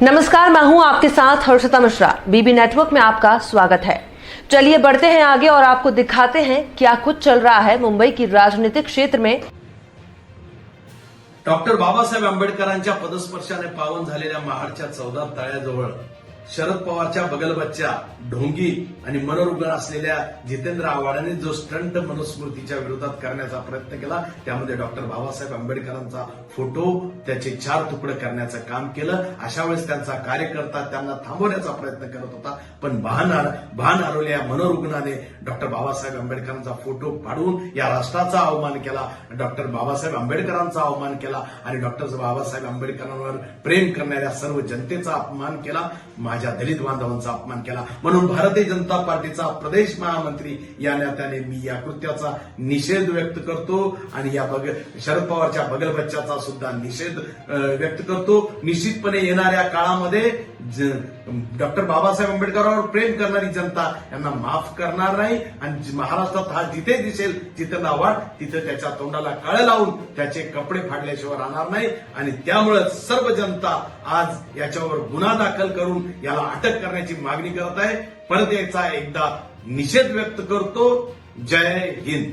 नमस्कार, मैं हूं आपके साथ हर्षिता मिश्रा। बीबी नेटवर्क में आपका स्वागत है। चलिए बढ़ते हैं आगे और आपको दिखाते हैं क्या कुछ चल रहा है मुंबई की राजनीतिक क्षेत्र में। डॉक्टर बाबासाहेब आंबेडकरांच्या पदस्पर्शाने पावन झालेल्या महाडच्या 14 तळ्याजवळ शरद पवारच्या बगलबच्च्या ढोंगी आणि मनोरुग्ण असलेल्या जितेंद्र आव्हाडांनी जो स्टंट मनुस्मृतीच्या विरोधात करण्याचा प्रयत्न केला, त्यामध्ये डॉक्टर बाबासाहेब आंबेडकरांचा फोटो त्याचे 4 तुकडे करण्याचं काम केलं। अशा वेळेस त्यांचा कार्यकर्ता त्यांना थांबवण्याचा प्रयत्न करत होता, पण भान हरवल्या मनोरुग्णाने डॉक्टर बाबासाहेब आंबेडकरांचा फोटो फाडून या राष्ट्राचा अवमान केला, डॉक्टर बाबासाहेब आंबेडकरांचा अवमान केला आणि डॉक्टर बाबासाहेब आंबेडकरांवर प्रेम करणाऱ्या सर्व जनतेचा अपमान केला, माझ्या दलित बांधवांचा अपमान केला। म्हणून भारतीय जनता पार्टीचा प्रदेश महामंत्री या नात्याने मी या कृत्याचा निषेध व्यक्त करतो आणि या शरद पवारच्या बगलबच्च्याचा सुद्धा निषेध व्यक्त करतो। निश्चितपणे येणाऱ्या काळामध्ये डॉक्टर बाबासाहेब आंबेडकरांवर प्रेम करणारी जनता यांना माफ करणार नाही आणि महाराष्ट्रात हा जिथे दिसेल जितेंद्र आव्हाड तिथे त्याच्या तोंडाला काळे लावून त्याचे कपडे फाडल्याशिवाय राहणार नाही आणि त्यामुळे सर्व जनता आज याच्यावर गुन्हा दाखल करून याला अटक करण्याची मागणी करत आहे। परत याचा एकदा निषेध व्यक्त करतो। जय हिंद।